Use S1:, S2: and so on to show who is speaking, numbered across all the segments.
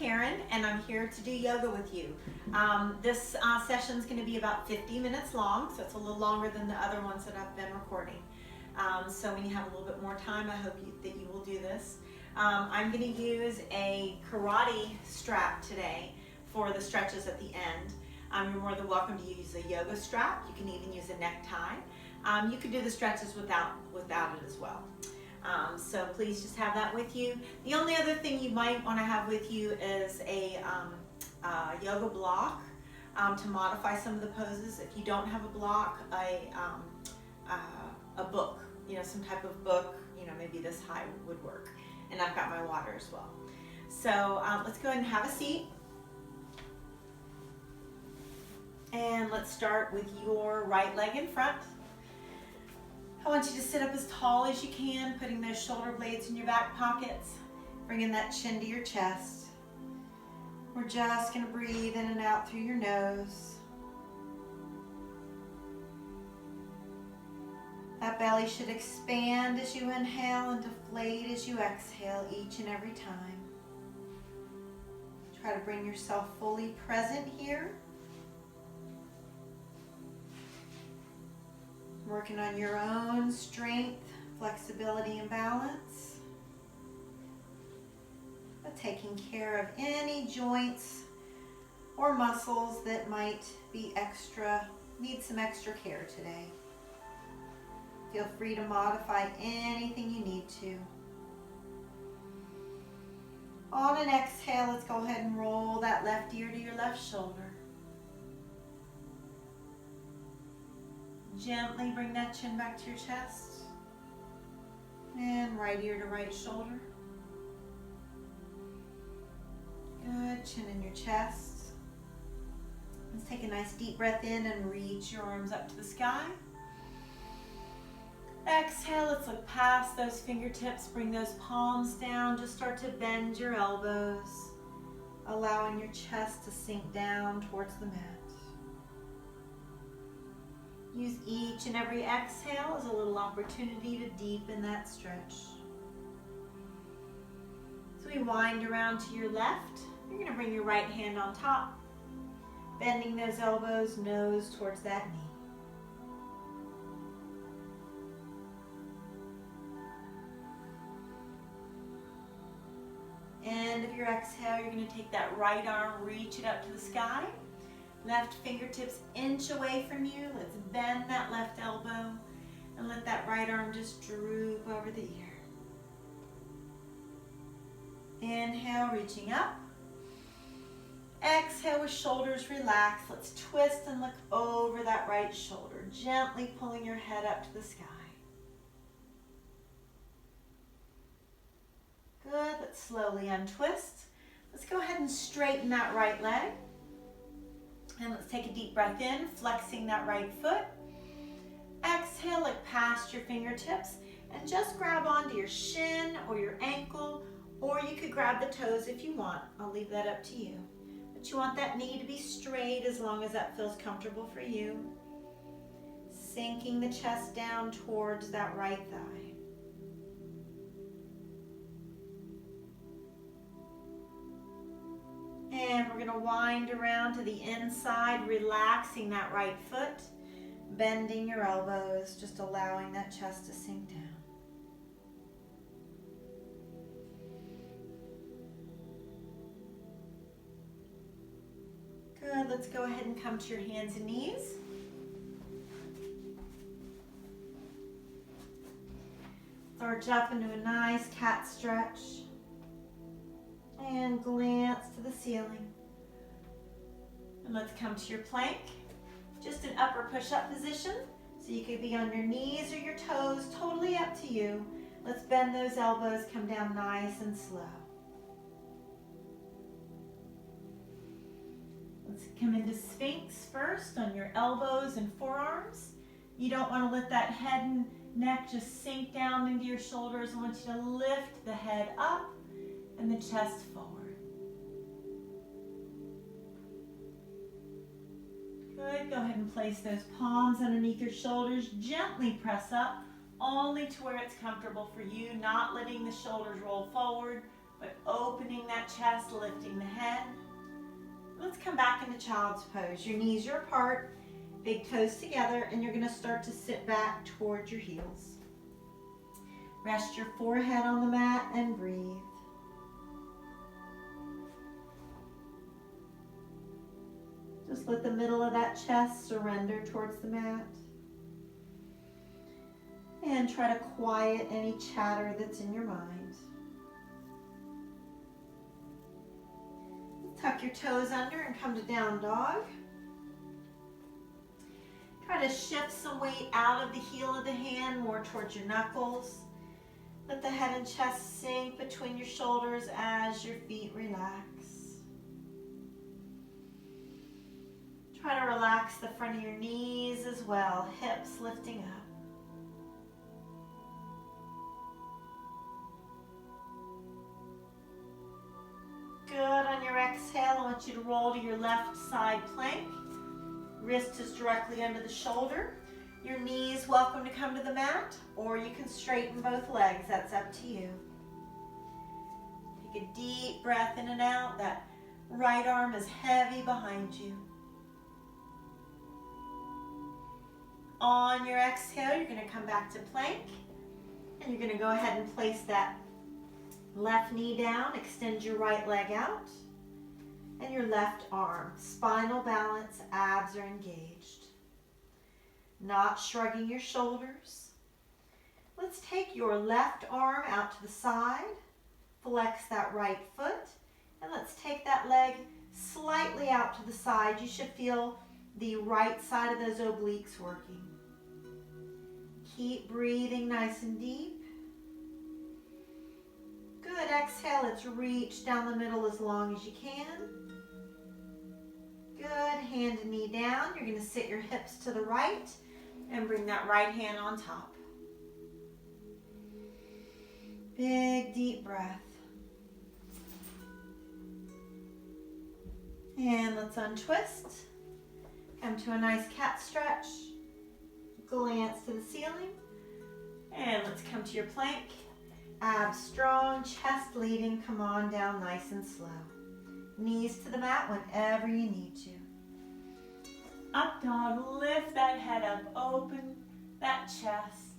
S1: Karen, and I'm here to do yoga with you. This session is going to be about 50 minutes long, so it's a little longer than the other ones that I've been recording. So when you have a little bit more time, I hope that you will do this. I'm going to use a karate strap today for the stretches at the end. You're more than welcome to use a yoga strap. You can even use a necktie. You could do the stretches without it as well. So please just have that with you. The only other thing you might want to have with you is a yoga block to modify some of the poses. If you don't have a block, a book, some type of book, maybe this high would work. And I've got my water as well. So let's go ahead and have a seat. And let's start with your right leg in front. I want you to sit up as tall as you can, putting those shoulder blades in your back pockets, bringing that chin to your chest. We're just going to breathe in and out through your nose. That belly should expand as you inhale and deflate as you exhale each and every time. Try to bring yourself fully present here. Working on your own strength, flexibility, and balance. But taking care of any joints or muscles that might be need some extra care today. Feel free to modify anything you need to. On an exhale, let's go ahead and roll that left ear to your left shoulder. Gently bring that chin back to your chest. And right ear to right shoulder. Good, chin in your chest. Let's take a nice deep breath in and reach your arms up to the sky. Exhale, let's look past those fingertips, bring those palms down, just start to bend your elbows, allowing your chest to sink down towards the mat. Use each and every exhale as a little opportunity to deepen that stretch. So we wind around to your left. You're going to bring your right hand on top, bending those elbows, nose towards that knee. End of your exhale, you're going to take that right arm, reach it up to the sky. Left fingertips inch away from you. Let's bend that left elbow and let that right arm just droop over the ear. Inhale, reaching up. Exhale with shoulders relaxed. Let's twist and look over that right shoulder, gently pulling your head up to the sky. Good, let's slowly untwist. Let's go ahead and straighten that right leg. And let's take a deep breath in, flexing that right foot. Exhale, look past your fingertips and just grab onto your shin or your ankle, or you could grab the toes if you want. I'll leave that up to you. But you want that knee to be straight as long as that feels comfortable for you. Sinking the chest down towards that right thigh. And we're going to wind around to the inside, relaxing that right foot, bending your elbows, just allowing that chest to sink down. Good, let's go ahead and come to your hands and knees. Arch up into a nice cat stretch. And glance to the ceiling. And let's come to your plank. Just an upper push-up position. So you could be on your knees or your toes, totally up to you. Let's bend those elbows, come down nice and slow. Let's come into Sphinx first on your elbows and forearms. You don't want to let that head and neck just sink down into your shoulders. I want you to lift the head up and the chest forward. Good, go ahead and place those palms underneath your shoulders. Gently press up, only to where it's comfortable for you, not letting the shoulders roll forward but opening that chest, lifting the head. Let's come back into child's pose. Your knees are apart, big toes together, and you're going to start to sit back towards your heels. Rest your forehead on the mat and breathe. Just let the middle of that chest surrender towards the mat. And try to quiet any chatter that's in your mind. Tuck your toes under and come to down dog. Try to shift some weight out of the heel of the hand, more towards your knuckles. Let the head and chest sink between your shoulders as your feet relax. Try to relax the front of your knees as well, hips lifting up. Good. On your exhale, I want you to roll to your left side plank. Wrist is directly under the shoulder. Your knees welcome to come to the mat, or you can straighten both legs. That's up to you. Take a deep breath in and out. That right arm is heavy behind you. On your exhale, you're going to come back to plank, and you're going to go ahead and place that left knee down, extend your right leg out, and your left arm. Spinal balance, abs are engaged. Not shrugging your shoulders. Let's take your left arm out to the side, flex that right foot, and let's take that leg slightly out to the side. You should feel the right side of those obliques working. Keep breathing nice and deep. Good. Exhale. Let's reach down the middle as long as you can. Good. Hand and knee down. You're going to sit your hips to the right and bring that right hand on top. Big deep breath. And let's untwist. Come to a nice cat stretch. Glance to the ceiling. And let's come to your plank. Abs strong, chest leading. Come on down nice and slow. Knees to the mat whenever you need to. Up dog, lift that head up, open that chest.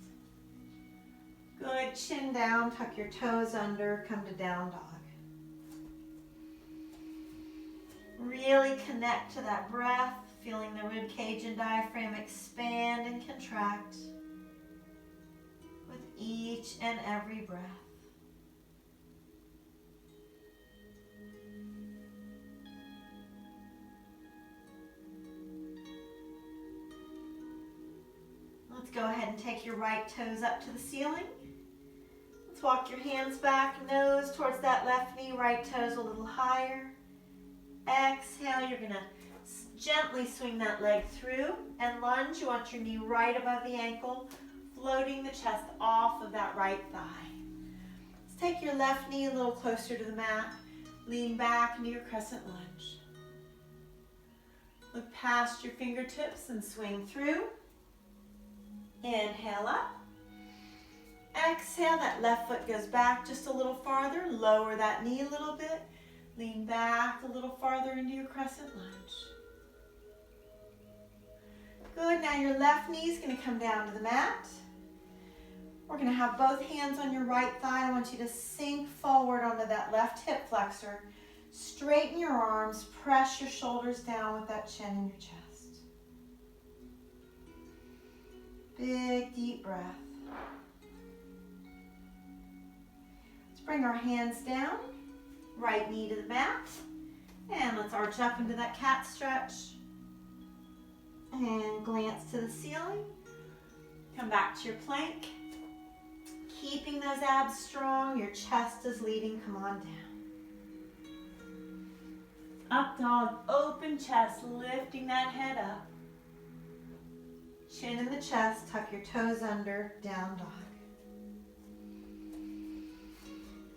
S1: Good, chin down, tuck your toes under, come to down dog. Really connect to that breath, feeling the rib cage and diaphragm expand and contract with each and every breath. Let's go ahead and take your right toes up to the ceiling. Let's walk your hands back, nose towards that left knee, right toes a little higher. Exhale, you're going to gently swing that leg through and lunge. You want your knee right above the ankle, floating the chest off of that right thigh. Let's take your left knee a little closer to the mat. Lean back into your crescent lunge. Look past your fingertips and swing through. Inhale up. Exhale, that left foot goes back just a little farther. Lower that knee a little bit. Lean back a little farther into your crescent lunge. Good, now your left knee is going to come down to the mat. We're going to have both hands on your right thigh. I want you to sink forward onto that left hip flexor. Straighten your arms, press your shoulders down with that chin in your chest. Big deep breath. Let's bring our hands down. Right knee to the mat. And let's arch up into that cat stretch. And glance to the ceiling. Come back to your plank. Keeping those abs strong. Your chest is leading. Come on down. Up dog, open chest, lifting that head up. Chin in the chest, tuck your toes under, down dog.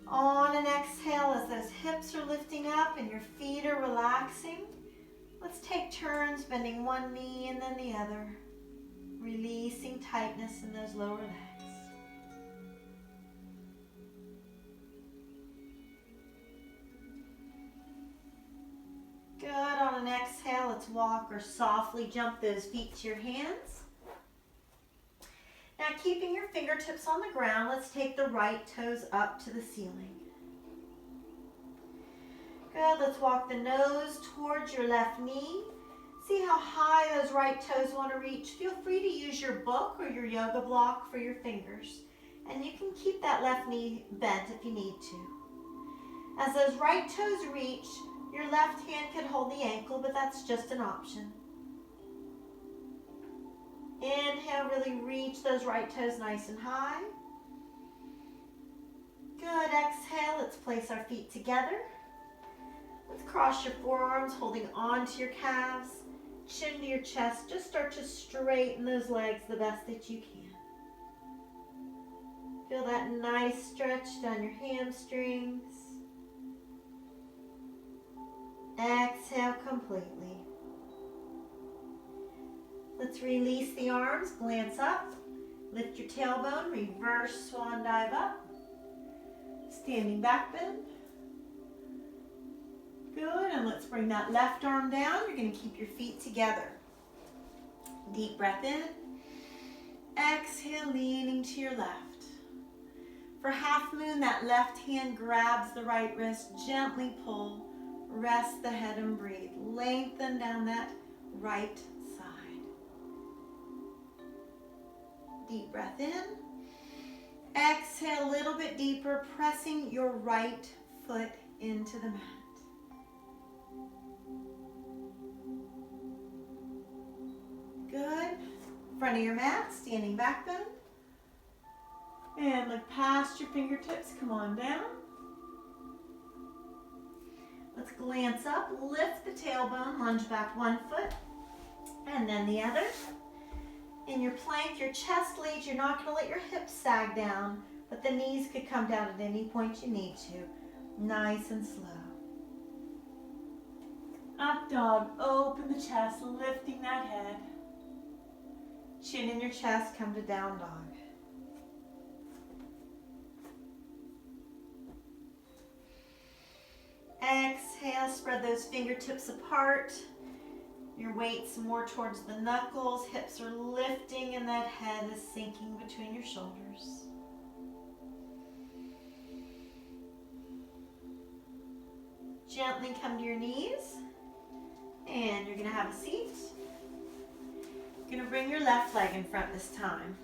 S1: On an exhale, as those hips are lifting up and your feet are relaxing, let's take turns bending one knee and then the other, releasing tightness in those lower legs. let's walk or softly jump those feet to your hands. Now keeping your fingertips on the ground, let's take the right toes up to the ceiling. Good, let's walk the nose towards your left knee. See how high those right toes want to reach. Feel free to use your book or your yoga block for your fingers. And you can keep that left knee bent if you need to. As those right toes reach, your left hand can hold the ankle, but that's just an option. Inhale, really reach those right toes nice and high. Good, exhale, let's place our feet together. Let's cross your forearms, holding onto your calves, chin to your chest. Just start to straighten those legs the best that you can. Feel that nice stretch down your hamstrings. Exhale completely. Let's release the arms, glance up, lift your tailbone, reverse swan dive up, standing back bend. Good, and let's bring that left arm down. You're going to keep your feet together. Deep breath in. Exhale, leaning to your left. For half moon, that left hand grabs the right wrist, gently pull, rest the head and breathe. Lengthen down that right side. Deep breath in. Exhale a little bit deeper, pressing your right foot into the mat. Good. Front of your mat, standing back bend. And look past your fingertips, come on down. Let's glance up, lift the tailbone, lunge back one foot, and then the other. In your plank, your chest leads, you're not gonna let your hips sag down, but the knees could come down at any point you need to. Nice and slow. Up dog, open the chest, lifting that head. Chin in your chest, come to down dog. Exhale, spread those fingertips apart. Your weight's more towards the knuckles, hips are lifting, and that head is sinking between your shoulders. Gently come to your knees, and you're gonna have a seat. You're gonna bring your left leg in front this time.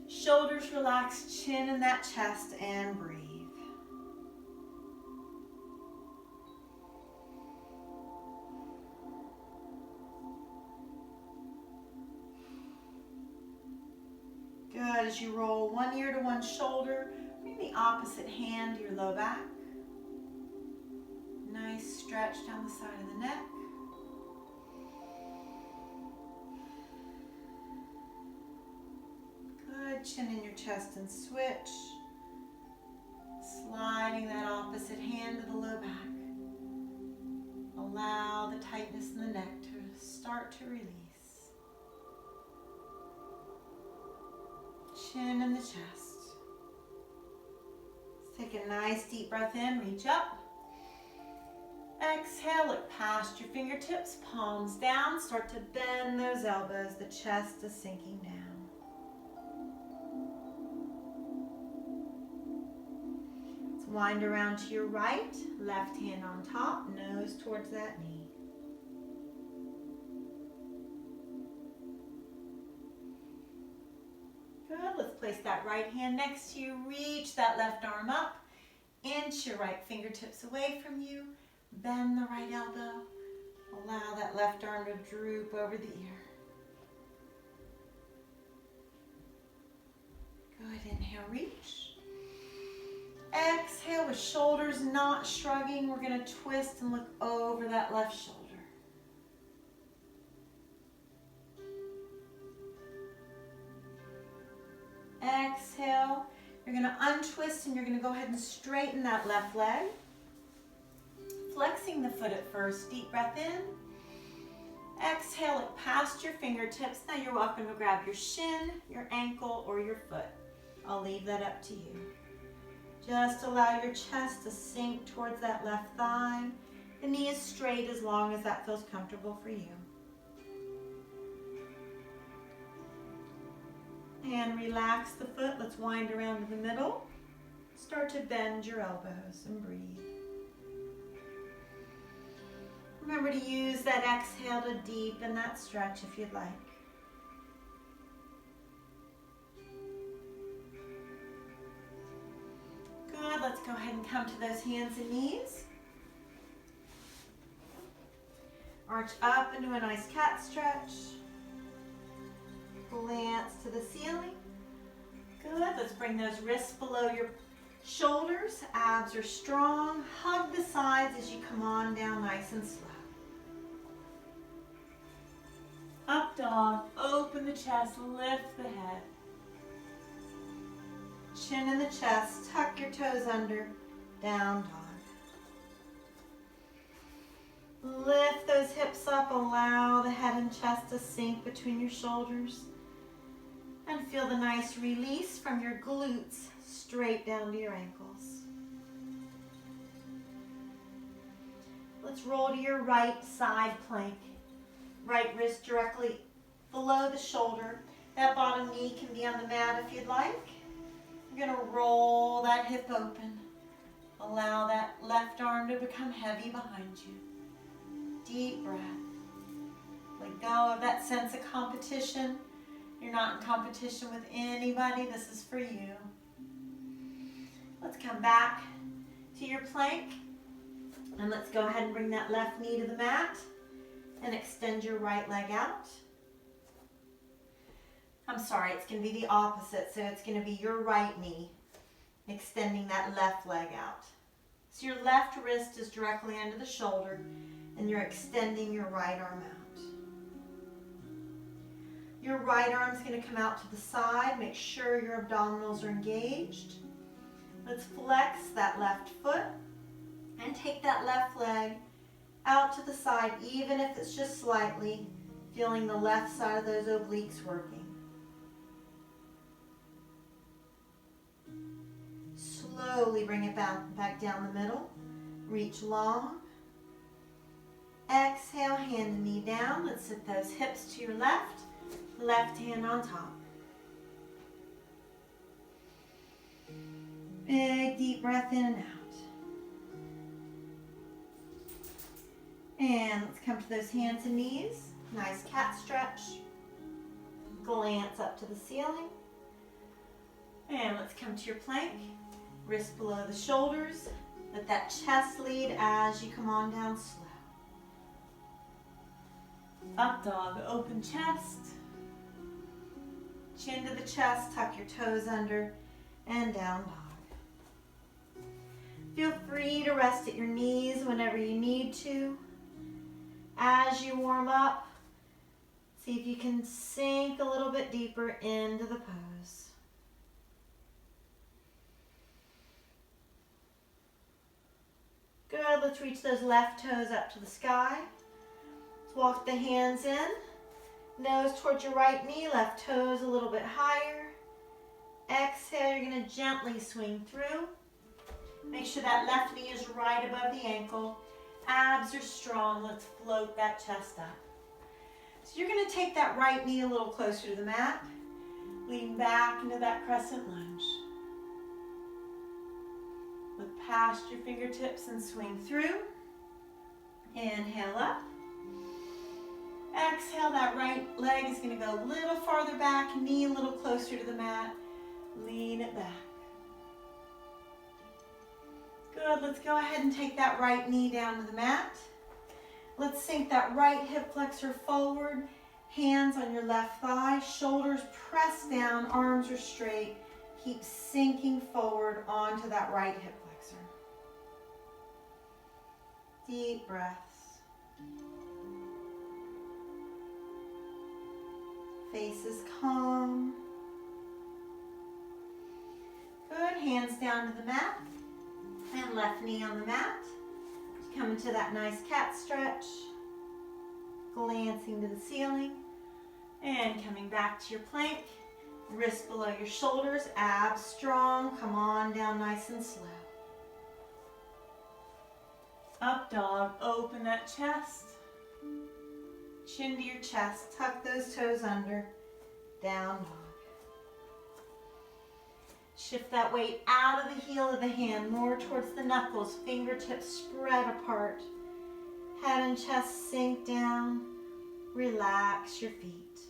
S1: Shoulders relaxed, chin in that chest, and breathe. Good, as you roll one ear to one shoulder, bring the opposite hand to your low back. Nice stretch down the side of the neck. Good, chin in your chest and switch. Sliding that opposite hand to the low back. Allow the tightness in the neck to start to release. Chin in the chest. Let's take a nice deep breath in, reach up. Exhale, look past your fingertips, palms down, start to bend those elbows, the chest is sinking down. Let's wind around to your right, left hand on top, nose towards that knee. Good, let's place that right hand next to you, reach that left arm up, inch your right fingertips away from you. Bend the right elbow. Allow that left arm to droop over the ear. Good, inhale, reach. Exhale with shoulders not shrugging. We're going to twist and look over that left shoulder. Exhale. You're going to untwist and you're going to go ahead and straighten that left leg. Flexing the foot at first, deep breath in. Exhale it past your fingertips. Now you're welcome to grab your shin, your ankle, or your foot. I'll leave that up to you. Just allow your chest to sink towards that left thigh. The knee is straight as long as that feels comfortable for you. And relax the foot. Let's wind around to the middle. Start to bend your elbows and breathe. Remember to use that exhale to deepen that stretch if you'd like. Good, let's go ahead and come to those hands and knees. Arch up into a nice cat stretch. Glance to the ceiling. Good, let's bring those wrists below your shoulders. Abs are strong. Hug the sides as you come on down nice and slow. Up dog, open the chest, lift the head. Chin in the chest, tuck your toes under, down dog. Lift those hips up, allow the head and chest to sink between your shoulders. And feel the nice release from your glutes straight down to your ankles. Let's roll to your right side plank. Right wrist directly below the shoulder. That bottom knee can be on the mat if you'd like. You're going to roll that hip open. Allow that left arm to become heavy behind you. Deep breath. Let go of that sense of competition. You're not in competition with anybody. This is for you. Let's come back to your plank. And let's go ahead and bring that left knee to the mat. And extend your right leg out. I'm sorry, it's going to be the opposite. So it's going to be your right knee extending that left leg out. So your left wrist is directly under the shoulder and you're extending your right arm out. Your right arm's going to come out to the side. Make sure your abdominals are engaged. Let's flex that left foot and take that left leg out to the side, even if it's just slightly, feeling the left side of those obliques working. Slowly bring it back down the middle. Reach long. Exhale, hand and knee down. Let's sit those hips to your left. Left hand on top. Big deep breath in and out. And let's come to those hands and knees. Nice cat stretch. Glance up to the ceiling. And let's come to your plank. Wrist below the shoulders. Let that chest lead as you come on down slow. Up dog, open chest. Chin to the chest, tuck your toes under, and down dog. Feel free to rest at your knees whenever you need to. As you warm up, see if you can sink a little bit deeper into the pose. Good, let's reach those left toes up to the sky. Let's walk the hands in. Nose towards your right knee, left toes a little bit higher. Exhale, you're going to gently swing through. Make sure that left knee is right above the ankle. Abs are strong. Let's float that chest up. So you're going to take that right knee a little closer to the mat. Lean back into that crescent lunge. Look past your fingertips and swing through. Inhale up. Exhale, that right leg is going to go a little farther back, knee a little closer to the mat. Lean it back. Good, let's go ahead and take that right knee down to the mat. Let's sink that right hip flexor forward, hands on your left thigh, shoulders pressed down, arms are straight. Keep sinking forward onto that right hip flexor. Deep breaths. Face is calm. Good, hands down to the mat. And left knee on the mat. Come into that nice cat stretch. Glancing to the ceiling. And coming back to your plank. Wrists below your shoulders, abs strong. Come on down nice and slow. Up dog, open that chest. Chin to your chest, tuck those toes under. Down dog. Shift that weight out of the heel of the hand, more towards the knuckles, fingertips spread apart. Head and chest sink down. Relax your feet.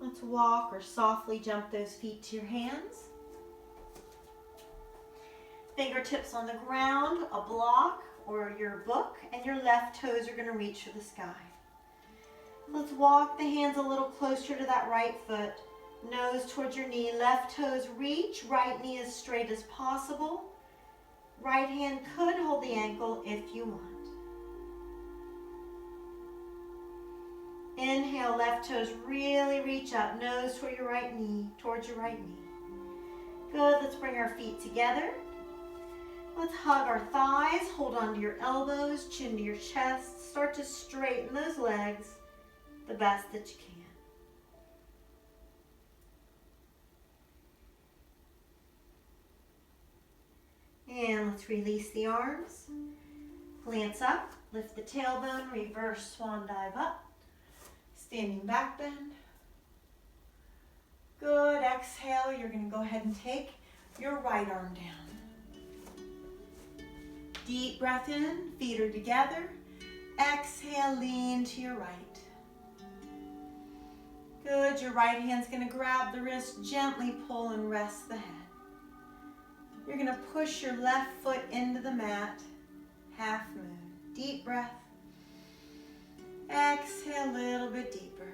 S1: Let's walk or softly jump those feet to your hands. Fingertips on the ground, a block or your book, and your left toes are going to reach for the sky. Let's walk the hands a little closer to that right foot. Nose towards your knee, left toes reach, right knee as straight as possible. Right hand could hold the ankle if you want. Inhale, left toes really reach up, nose toward your right knee, towards your right knee. Good, let's bring our feet together. Let's hug our thighs, hold on to your elbows, chin to your chest. Start to straighten those legs the best that you can. And let's release the arms. Glance up, lift the tailbone, reverse swan dive up. Standing back bend. Good, exhale, you're going to go ahead and take your right arm down. Deep breath in, feet are together. Exhale, lean to your right. Good, your right hand's going to grab the wrist, gently pull and rest the head. You're going to push your left foot into the mat, half moon. Deep breath. Exhale a little bit deeper.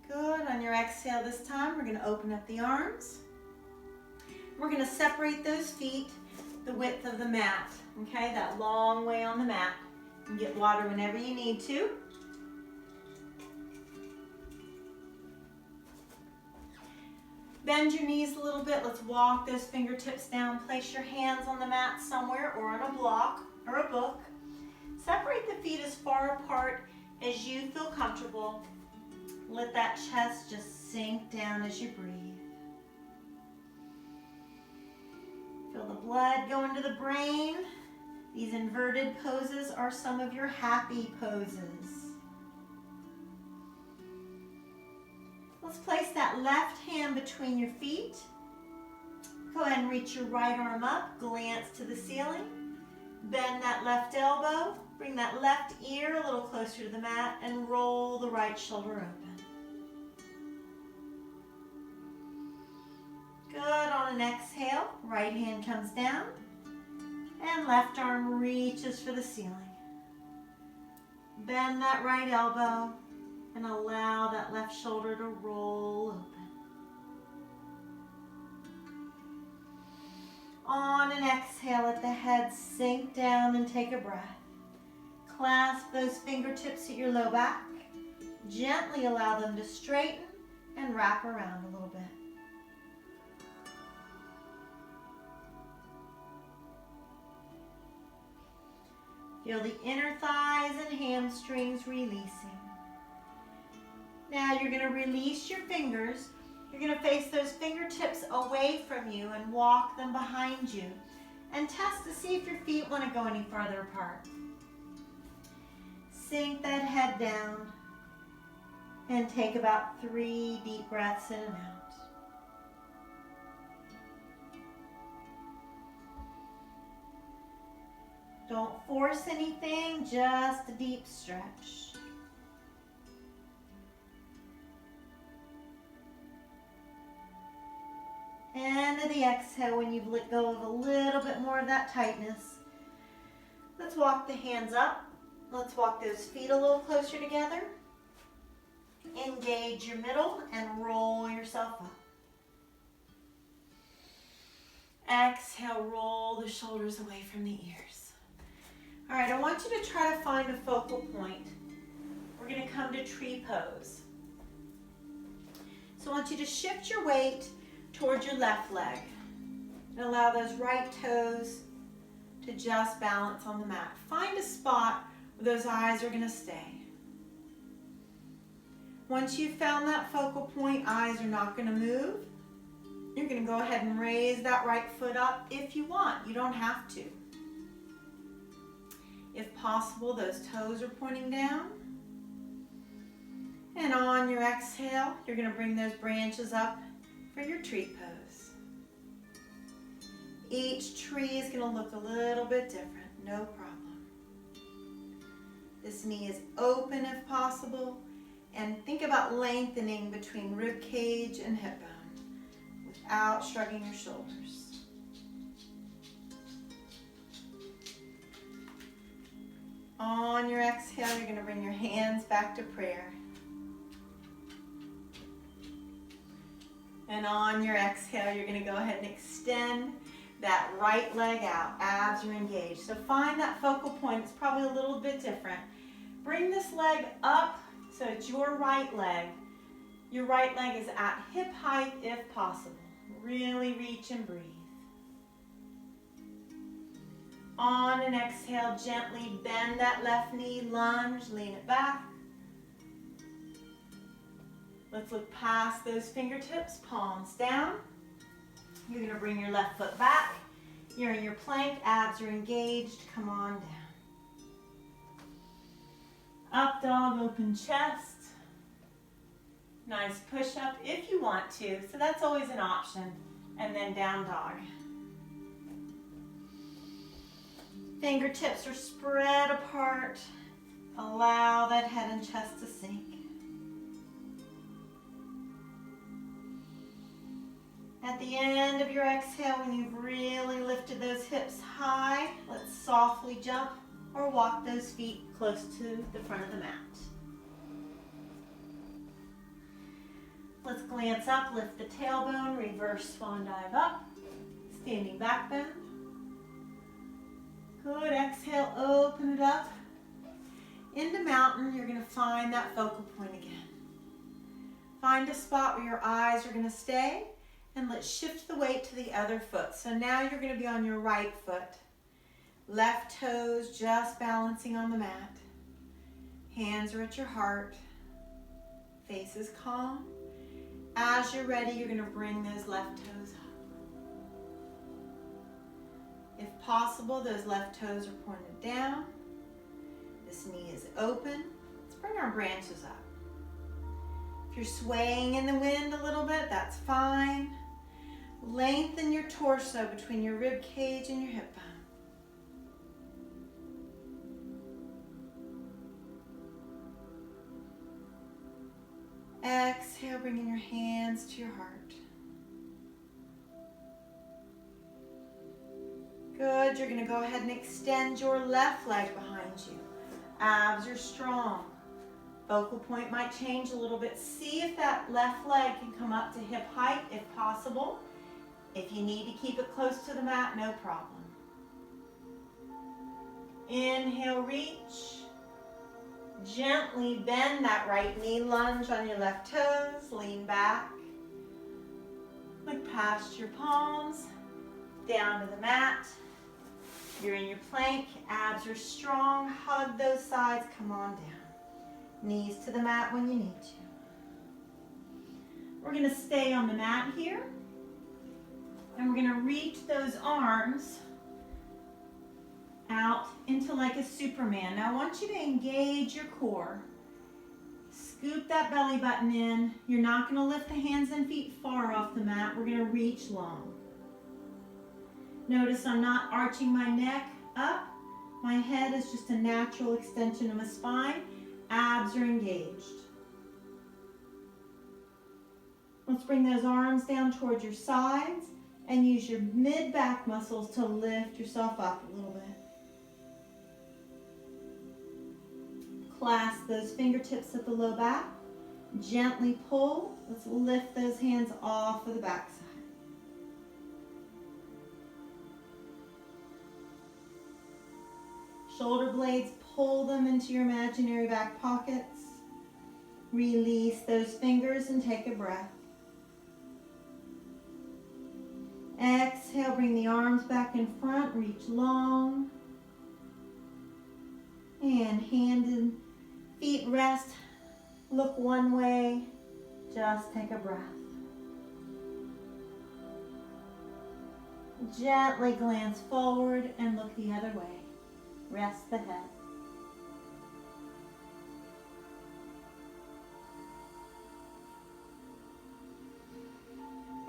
S1: Good, on your exhale this time, we're going to open up the arms. We're going to separate those feet the width of the mat, okay, that long way on the mat. You can get water whenever you need to. Bend your knees a little bit. Let's walk those fingertips down. Place your hands on the mat somewhere or on a block or a book. Separate the feet as far apart as you feel comfortable. Let that chest just sink down as you breathe. Feel the blood go into the brain. These inverted poses are some of your happy poses. Let's place that left hand between your feet. Go ahead and reach your right arm up, glance to the ceiling. Bend that left elbow, bring that left ear a little closer to the mat, and roll the right shoulder open. Good, on an exhale, right hand comes down, and left arm reaches for the ceiling. Bend that right elbow, and allow that left shoulder to roll open. On an exhale, let the head sink down and take a breath. Clasp those fingertips at your low back. Gently allow them to straighten and wrap around a little bit. Feel the inner thighs and hamstrings releasing. Now you're going to release your fingers. You're going to face those fingertips away from you and walk them behind you. And test to see if your feet want to go any farther apart. Sink that head down and take about 3 deep breaths in and out. Don't force anything, just a deep stretch. And to the exhale, when you've let go of a little bit more of that tightness, let's walk the hands up. Let's walk those feet a little closer together. Engage your middle and roll yourself up. Exhale, roll the shoulders away from the ears. All right, I want you to try to find a focal point. We're going to come to tree pose. So I want you to shift your weight towards your left leg. And allow those right toes to just balance on the mat. Find a spot where those eyes are going to stay. Once you've found that focal point, eyes are not going to move. You're going to go ahead and raise that right foot up if you want. You don't have to. If possible, those toes are pointing down. And on your exhale, you're going to bring those branches up for your tree pose. Each tree is going to look a little bit different, no problem. This knee is open if possible, and think about lengthening between rib cage and hip bone without shrugging your shoulders. On your exhale, you're going to bring your hands back to prayer. And on your exhale, you're going to go ahead and extend that right leg out. Abs are engaged. So find that focal point. It's probably a little bit different. Bring this leg up so it's your right leg. Your right leg is at hip height if possible. Really reach and breathe. On an exhale, gently bend that left knee, lunge, lean it back. Let's look past those fingertips, palms down. You're going to bring your left foot back. You're in your plank, abs are engaged. Come on down. Up dog, open chest. Nice push up if you want to. So that's always an option. And then down dog. Fingertips are spread apart. Allow that head and chest to sink. At the end of your exhale, when you've really lifted those hips high, let's softly jump or walk those feet close to the front of the mat. Let's glance up, lift the tailbone, reverse swan dive up, standing back bend. Good, exhale, open it up. Into mountain, you're going to find that focal point again. Find a spot where your eyes are going to stay. And let's shift the weight to the other foot. So now you're going to be on your right foot. Left toes just balancing on the mat. Hands are at your heart. Face is calm. As you're ready, you're going to bring those left toes up. If possible, those left toes are pointed down. This knee is open. Let's bring our branches up. If you're swaying in the wind a little bit, that's fine. Lengthen your torso between your rib cage and your hip bone. Exhale, bringing your hands to your heart. Good, you're going to go ahead and extend your left leg behind you. Abs are strong. Focal point might change a little bit. See if that left leg can come up to hip height if possible. If you need to keep it close to the mat, no problem. Inhale, reach. Gently bend that right knee, lunge on your left toes, lean back. Look past your palms, down to the mat. You're in your plank, abs are strong, hug those sides, come on down. Knees to the mat when you need to. We're going to stay on the mat here. And we're going to reach those arms out into like a Superman. Now I want you to engage your core. Scoop that belly button in. You're not going to lift the hands and feet far off the mat. We're going to reach long. Notice I'm not arching my neck up. My head is just a natural extension of my spine. Abs are engaged. Let's bring those arms down towards your sides and use your mid-back muscles to lift yourself up a little bit. Clasp those fingertips at the low back. Gently pull. Let's lift those hands off of the backside. Shoulder blades, pull them into your imaginary back pockets. Release those fingers and take a breath. Exhale, bring the arms back in front, reach long. And hand and feet rest. Look one way, just take a breath. Gently glance forward and look the other way. Rest the head.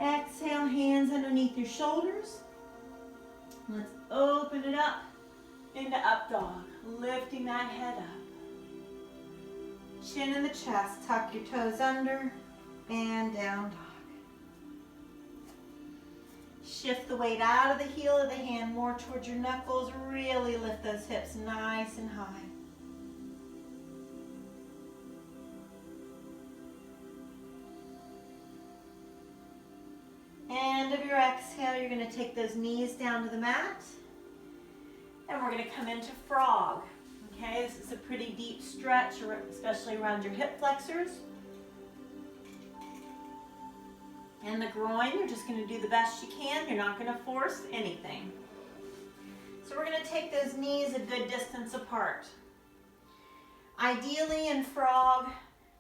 S1: Exhale, hands underneath your shoulders. Let's open it up into up dog, lifting that head up. Chin in the chest, tuck your toes under and down dog. Shift the weight out of the heel of the hand more towards your knuckles. Really lift those hips nice and high. End of your exhale, you're going to take those knees down to the mat. And we're going to come into frog. Okay, this is a pretty deep stretch, especially around your hip flexors. And the groin, you're just going to do the best you can. You're not going to force anything. So we're going to take those knees a good distance apart. Ideally in frog,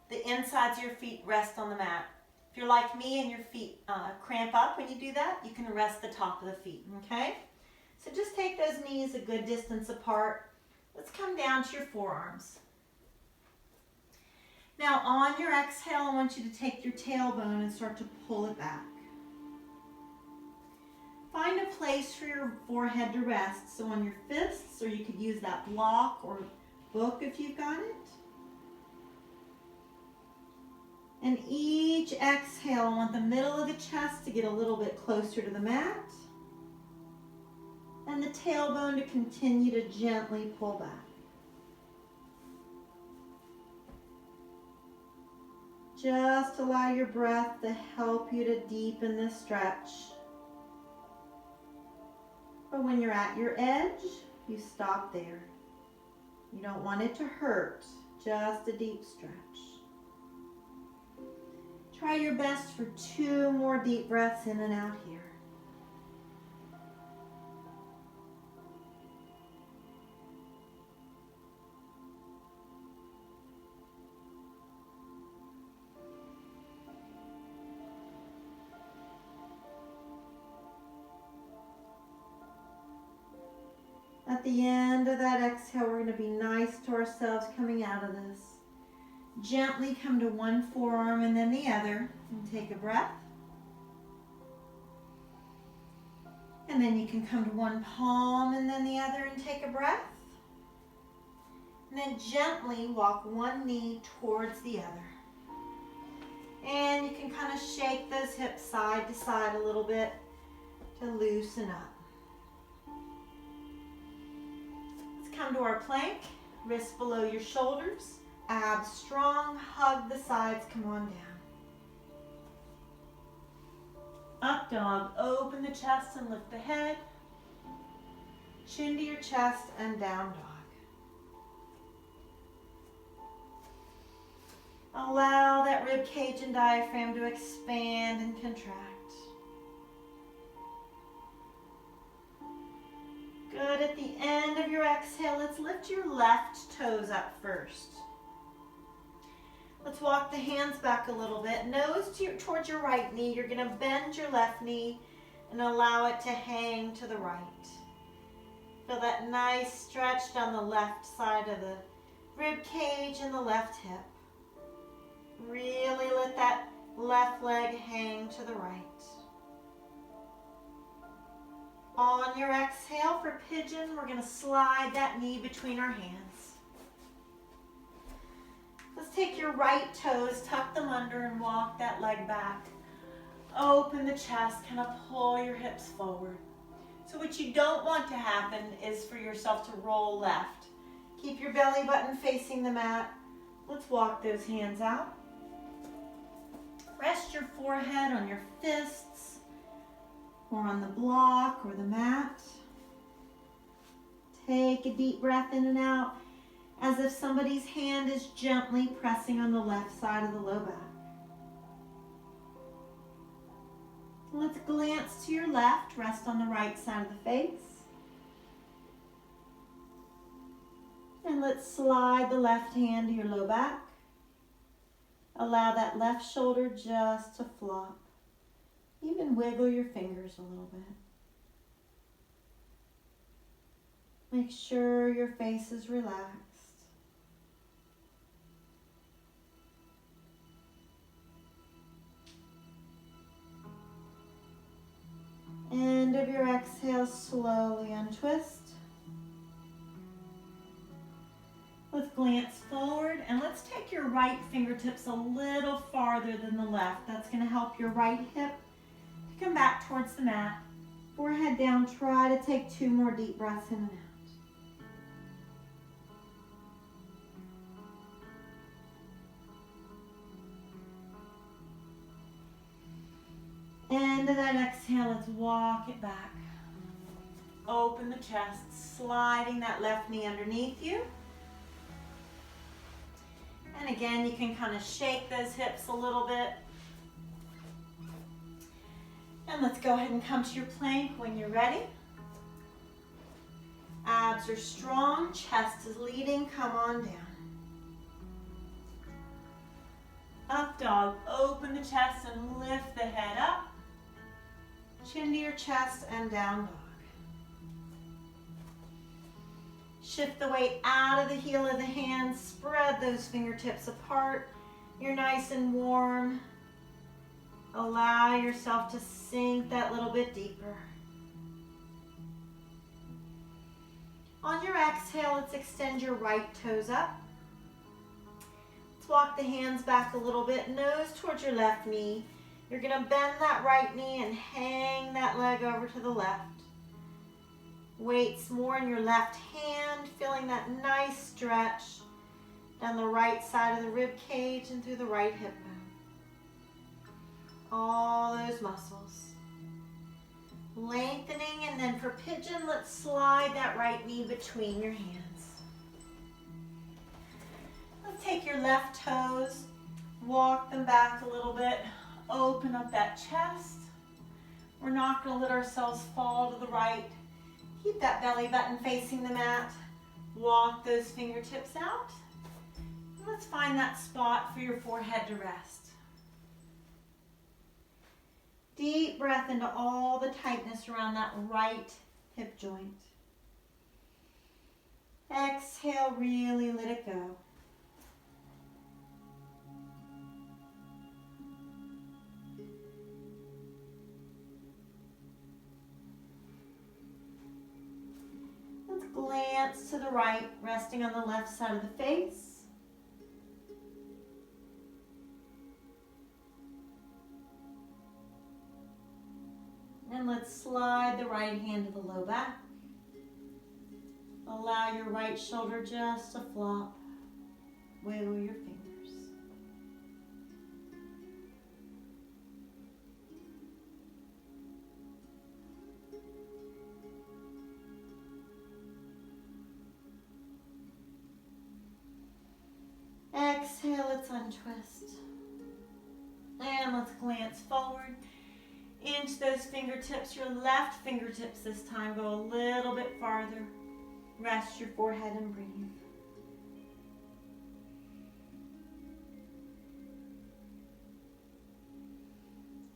S1: the insides of your feet rest on the mat. If you're like me and your feet cramp up when you do that, you can rest the top of the feet, okay? So just take those knees a good distance apart. Let's come down to your forearms. Now on your exhale, I want you to take your tailbone and start to pull it back. Find a place for your forehead to rest. So on your fists, or you could use that block or book if you've got it. And each exhale, I want the middle of the chest to get a little bit closer to the mat. And the tailbone to continue to gently pull back. Just allow your breath to help you to deepen the stretch. But when you're at your edge, you stop there. You don't want it to hurt, just a deep stretch. Try your best for 2 more deep breaths in and out here. At the end of that exhale, we're going to be nice to ourselves coming out of this. Gently come to one forearm and then the other and take a breath. And then you can come to one palm and then the other and take a breath. And then gently walk one knee towards the other. And you can kind of shake those hips side to side a little bit to loosen up. Come to our plank, wrists below your shoulders, abs strong, hug the sides, come on down. Up dog, open the chest and lift the head, chin to your chest and down dog. Allow that rib cage and diaphragm to expand and contract. Good. At the end of your exhale, let's lift your left toes up first. Let's walk the hands back a little bit. Nose towards your right knee. You're going to bend your left knee and allow it to hang to the right. Feel that nice stretch down the left side of the rib cage and the left hip. Really let that left leg hang to the right. On your exhale for pigeon, we're going to slide that knee between our hands. Let's take your right toes, tuck them under and walk that leg back. Open the chest, kind of pull your hips forward. So what you don't want to happen is for yourself to roll left. Keep your belly button facing the mat. Let's walk those hands out. Rest your forehead on your fists, or on the block or the mat. Take a deep breath in and out as if somebody's hand is gently pressing on the left side of the low back. Let's glance to your left, rest on the right side of the face. And let's slide the left hand to your low back. Allow that left shoulder just to flop. Even wiggle your fingers a little bit. Make sure your face is relaxed. End of your exhale, slowly untwist. Let's glance forward and let's take your right fingertips a little farther than the left. That's going to help your right hip to come back towards the mat. Forehead down, try to take 2 more deep breaths in and out. End of that exhale, let's walk it back. Open the chest, sliding that left knee underneath you. And again, you can kind of shake those hips a little bit. And let's go ahead and come to your plank when you're ready. Abs are strong, chest is leading, come on down. Up dog, open the chest and lift the head up. Chin to your chest and down dog. Shift the weight out of the heel of the hands, spread those fingertips apart. You're nice and warm. Allow yourself to sink that little bit deeper. On your exhale, let's extend your right toes up. Let's walk the hands back a little bit, nose towards your left knee. You're going to bend that right knee and hang that leg over to the left. Weights more in your left hand, feeling that nice stretch down the right side of the rib cage and through the right hip bone. All those muscles. Lengthening, and then for pigeon, let's slide that right knee between your hands. Let's take your left toes, walk them back a little bit, open up that chest. We're not going to let ourselves fall to the right. Keep that belly button facing the mat. Walk those fingertips out. And let's find that spot for your forehead to rest. Deep breath into all the tightness around that right hip joint. Exhale, really let it go. Let's glance to the right, resting on the left side of the face. And let's slide the right hand to the low back. Allow your right shoulder just to flop. Wiggle your fingers. Exhale, let's untwist. And let's glance forward. Inch those fingertips, your left fingertips this time, go a little bit farther. Rest your forehead and breathe.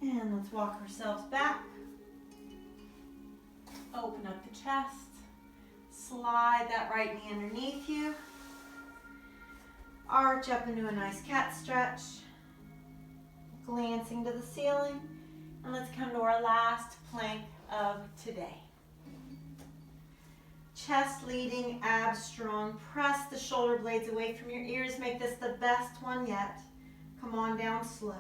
S1: And let's walk ourselves back. Open up the chest. Slide that right knee underneath you. Arch up into a nice cat stretch. Glancing to the ceiling. And let's come to our last plank of today. Chest leading, abs strong. Press the shoulder blades away from your ears. Make this the best one yet. Come on down slow.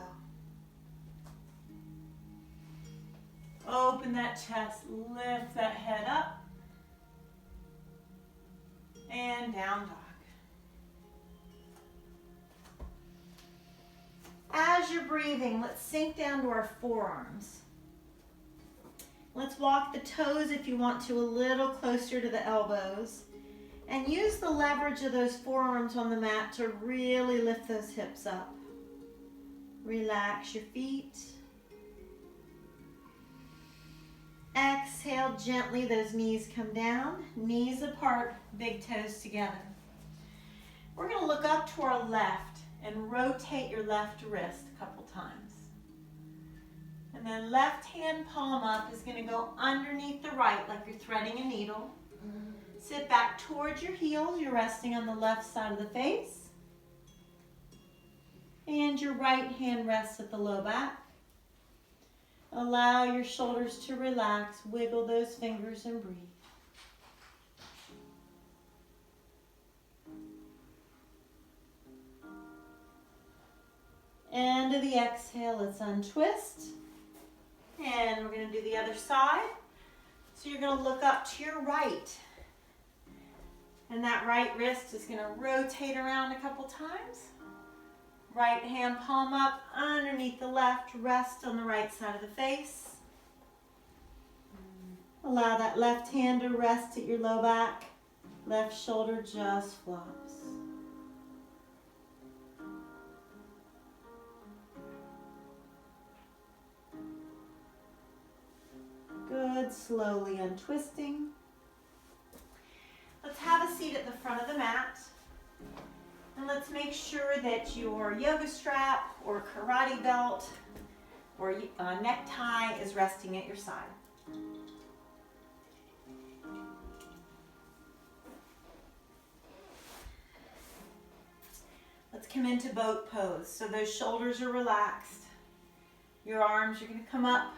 S1: Open that chest, lift that head up. And down dog. As you're breathing, let's sink down to our forearms. Let's walk the toes, if you want to, a little closer to the elbows. And use the leverage of those forearms on the mat to really lift those hips up. Relax your feet. exhale, gently those knees come down, knees apart, big toes together. We're going to look up to our left and rotate your left wrist a couple times. And then left hand palm up is going to go underneath the right like you're threading a needle. Sit back towards your heels. You're resting on the left side of the face. And your right hand rests at the low back. Allow your shoulders to relax. Wiggle those fingers and breathe. End of the exhale, let's untwist. And we're going to do the other side. So you're going to look up to your right. And that right wrist is going to rotate around a couple times. Right hand palm up underneath the left, rest on the right side of the face. Allow that left hand to rest at your low back. Left shoulder just flops. Good, slowly untwisting. Let's have a seat at the front of the mat. And let's make sure that your yoga strap or karate belt or necktie is resting at your side. Let's come into boat pose. So those shoulders are relaxed. Your arms are going to come up.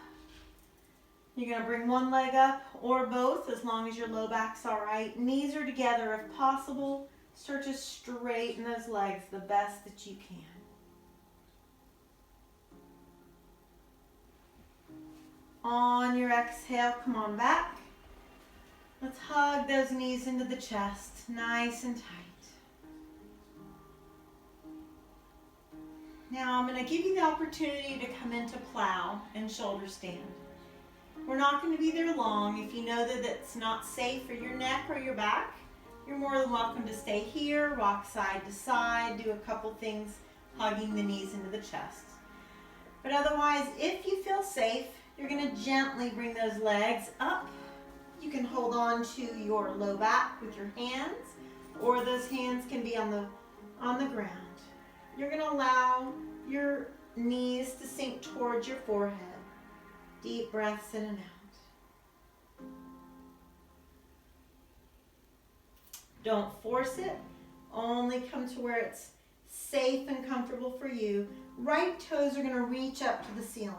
S1: You're going to bring one leg up or both as long as your low back's all right. Knees are together if possible. Start to straighten those legs the best that you can. On your exhale, come on back. Let's hug those knees into the chest, nice and tight. Now I'm going to give you the opportunity to come into plow and shoulder stand. We're not going to be there long. If you know that it's not safe for your neck or your back, you're more than welcome to stay here, rock side to side, do a couple things, hugging the knees into the chest. But otherwise, if you feel safe, you're going to gently bring those legs up. You can hold on to your low back with your hands, or those hands can be on the ground. You're going to allow your knees to sink towards your forehead. Deep breaths in and out. Don't force it. Only come to where it's safe and comfortable for you. Right toes are going to reach up to the ceiling.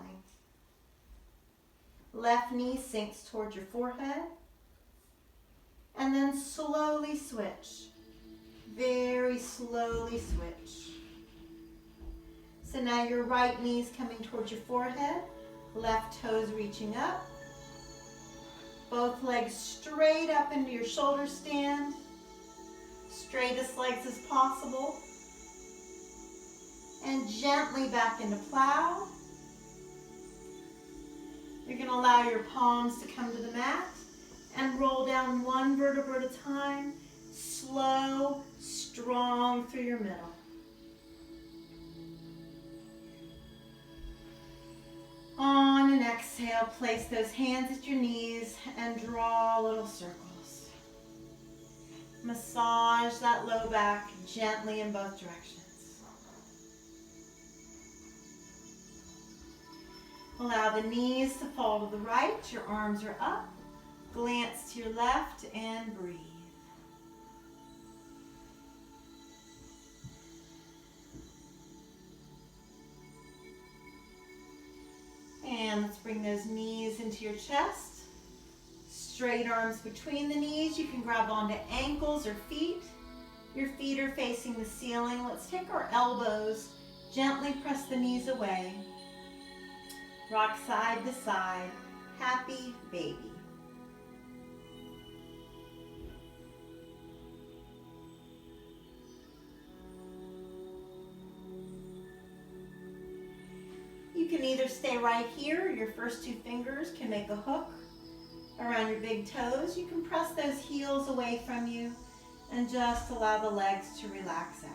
S1: Left knee sinks towards your forehead. And then slowly switch. Very slowly switch. So now your right knee's coming towards your forehead. Left toes reaching up. Both legs straight up into your shoulder stand. Straightest legs as possible. And gently back into plow. You're going to allow your palms to come to the mat and roll down one vertebra at a time. Slow, strong through your middle. On an exhale, place those hands at your knees and draw little circles. Massage that low back gently in both directions. Allow the knees to fall to the right, your arms are up. Glance to your left and breathe. And let's bring those knees into your chest. Straight arms between the knees. You can grab onto ankles or feet. Your feet are facing the ceiling. Let's take our elbows, gently press the knees away. Rock side to side. Happy baby. You can either stay right here, your first two fingers can make a hook around your big toes. You can press those heels away from you and just allow the legs to relax out.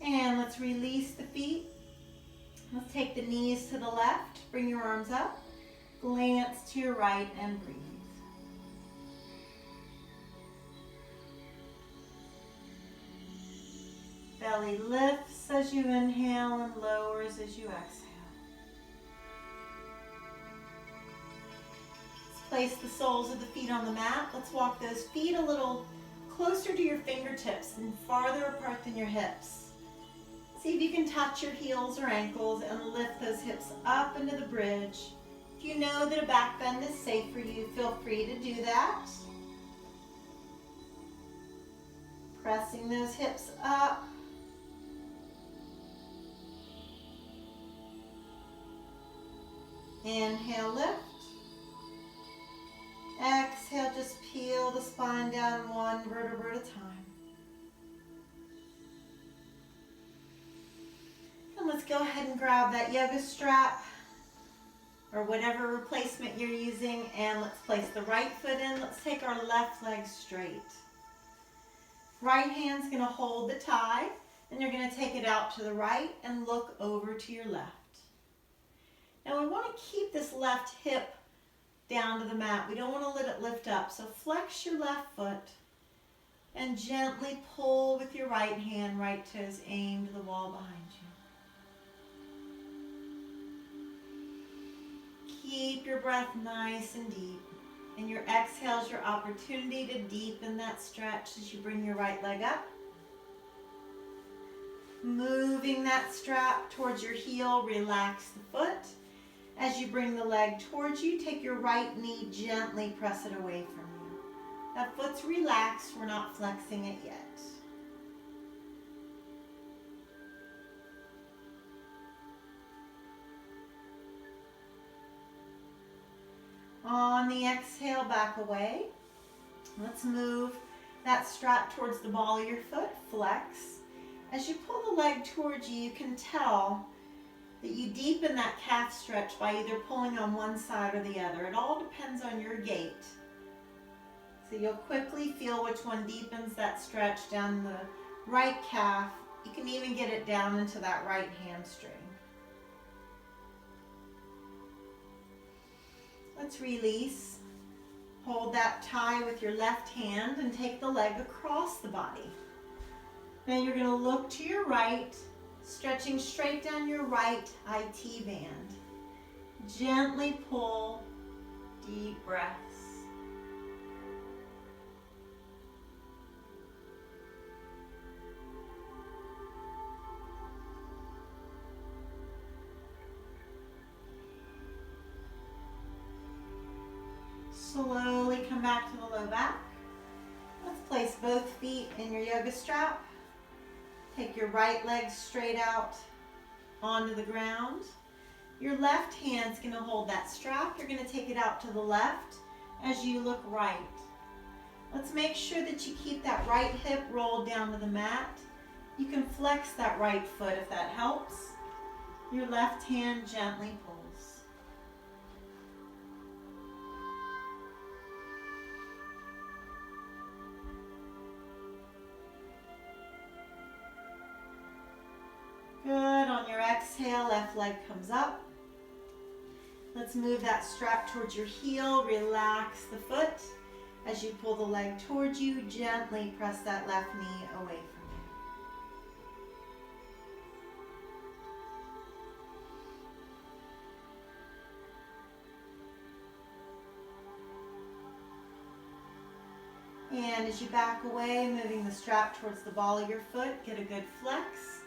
S1: And let's release the feet. Let's take the knees to the left. Bring your arms up. Glance to your right and breathe. Belly lifts as you inhale and lowers as you exhale. Let's place the soles of the feet on the mat. Let's walk those feet a little closer to your fingertips and farther apart than your hips. See if you can touch your heels or ankles and lift those hips up into the bridge. If you know that a back bend is safe for you, feel free to do that. Pressing those hips up. Inhale, lift. Exhale, just peel the spine down one vertebra at a time. And let's go ahead and grab that yoga strap or whatever replacement you're using, and let's place the right foot in. Let's take our left leg straight. Right hand's going to hold the tie, and you're going to take it out to the right and look over to your left. Now we want to keep this left hip down to the mat. We don't want to let it lift up. So flex your left foot and gently pull with your right hand, right toes aimed to the wall behind you. Keep your breath nice and deep. And your exhale is your opportunity to deepen that stretch as you bring your right leg up. Moving that strap towards your heel, relax the foot. As you bring the leg towards you, take your right knee, gently press it away from you. That foot's relaxed, we're not flexing it yet. On the exhale, back away. Let's move that strap towards the ball of your foot, flex. As you pull the leg towards you, you can tell that you deepen that calf stretch by either pulling on one side or the other. It all depends on your gait. So you'll quickly feel which one deepens that stretch down the right calf. You can even get it down into that right hamstring. Let's release. Hold that tie with your left hand and take the leg across the body. Now you're going to look to your right, stretching straight down your right IT band. Gently pull, deep breaths. Slowly come back to the low back. Let's place both feet in your yoga strap. Take your right leg straight out onto the ground. Your left hand's going to hold that strap. You're going to take it out to the left as you look right. Let's make sure that you keep that right hip rolled down to the mat. You can flex that right foot if that helps. Your left hand gently pulls. Good. On your exhale, left leg comes up. Let's move that strap towards your heel. Relax the foot. As you pull the leg towards you, gently press that left knee away from you. And as you back away, moving the strap towards the ball of your foot, get a good flex.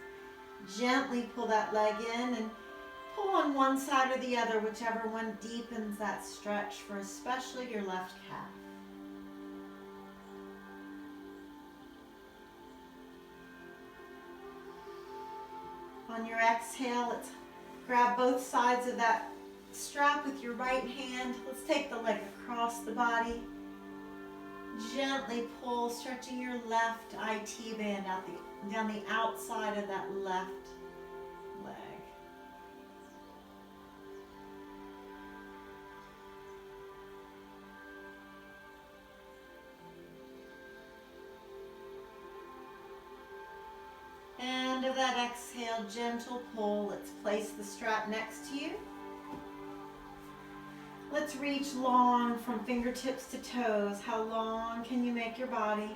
S1: Gently pull that leg in and pull on one side or the other, whichever one deepens that stretch for especially your left calf. On your exhale, let's grab both sides of that strap with your right hand. Let's take the leg across the body. Gently pull, stretching your left IT band out down the outside of that left leg. And of that exhale, gentle pull. Let's place the strap next to you. Let's reach long from fingertips to toes. How long can you make your body?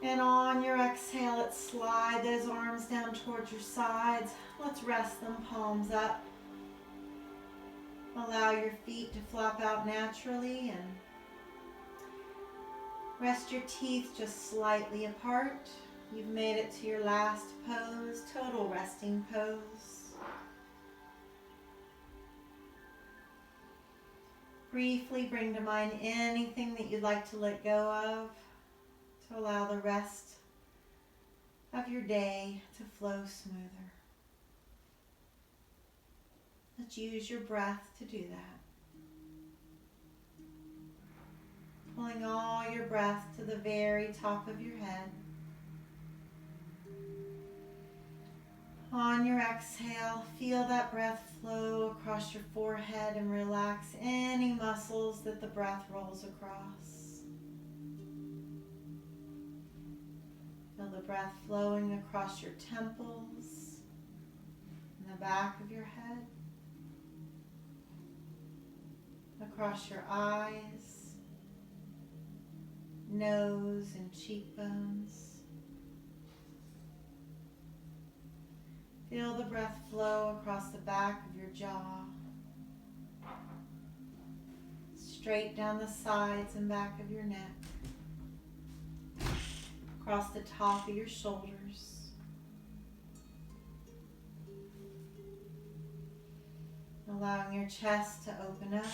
S1: And on your exhale, let's slide those arms down towards your sides. Let's rest them palms up. Allow your feet to flop out naturally and rest your teeth just slightly apart. You've made it to your last pose, total resting pose. Briefly bring to mind anything that you'd like to let go of to allow the rest of your day to flow smoother. Let's use your breath to do that. Pulling all your breath to the very top of your head. On your exhale, feel that breath flow across your forehead and relax any muscles that the breath rolls across. Feel the breath flowing across your temples and the back of your head, across your eyes, nose and cheekbones. Feel the breath flow across the back of your jaw, straight down the sides and back of your neck, across the top of your shoulders, allowing your chest to open up,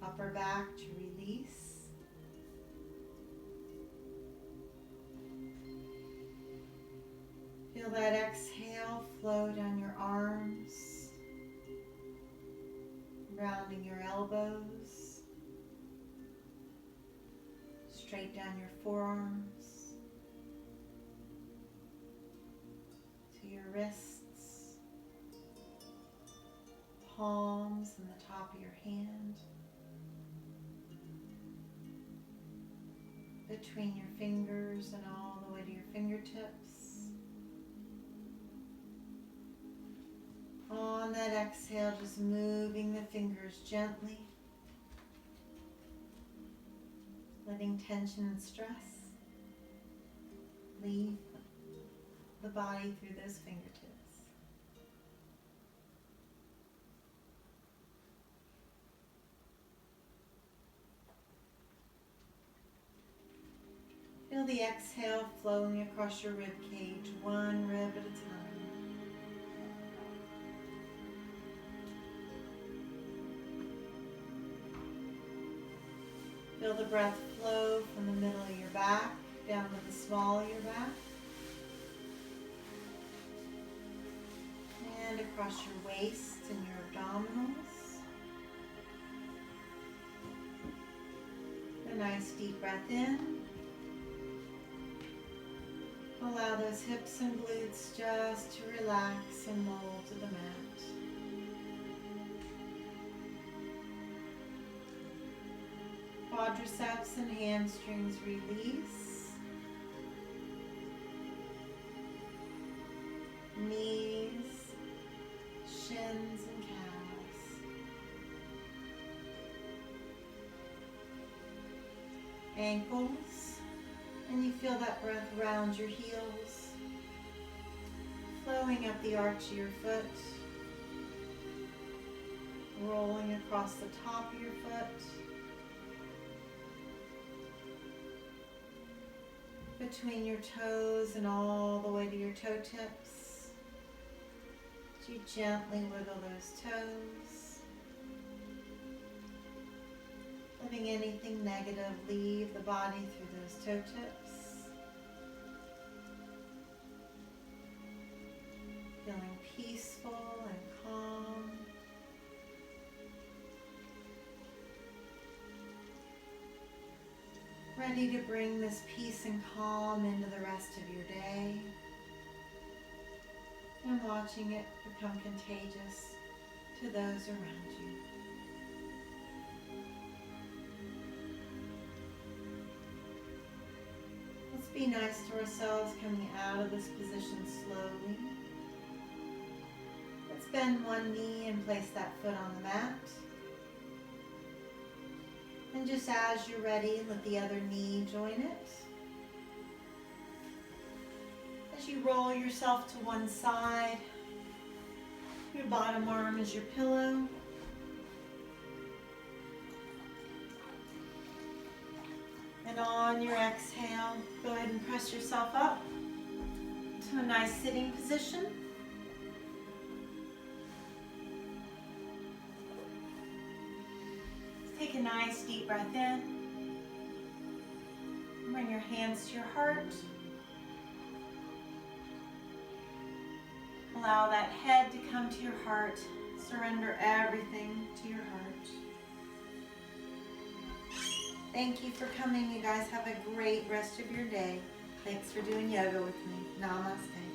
S1: upper back to release. Feel that exhale flow down your arms, rounding your elbows, straight down your forearms, to your wrists, palms and the top of your hand, between your fingers and all the way to your fingertips. On that exhale, just moving the fingers gently, letting tension and stress leave the body through those fingertips. Feel the exhale flowing across your rib cage, one rib at a time. Feel the breath flow from the middle of your back down to the small of your back and across your waist and your abdominals. A nice deep breath in. Allow those hips and glutes just to relax and mold to the mat. Quadriceps and hamstrings release. Knees, shins and calves. Ankles, and you feel that breath round your heels, flowing up the arch of your foot, rolling across the top of your foot, between your toes and all the way to your toe tips. You gently wiggle those toes, letting anything negative leave the body through those toe tips. Feeling peaceful and calm. Ready to bring this peace and calm into the rest of your day. And watching it become contagious to those around you. nice to ourselves, coming out of this position slowly. Let's bend one knee and place that foot on the mat. And just as you're ready, let the other knee join it. As you roll yourself to one side, your bottom arm is your pillow. And on your exhale, go ahead and press yourself up to a nice sitting position. Take a nice deep breath in. Bring your hands to your heart. Allow that head to come to your heart. Surrender everything to your heart. Thank you for coming, you guys. Have a great rest of your day. Thanks for doing yoga with me. Namaste.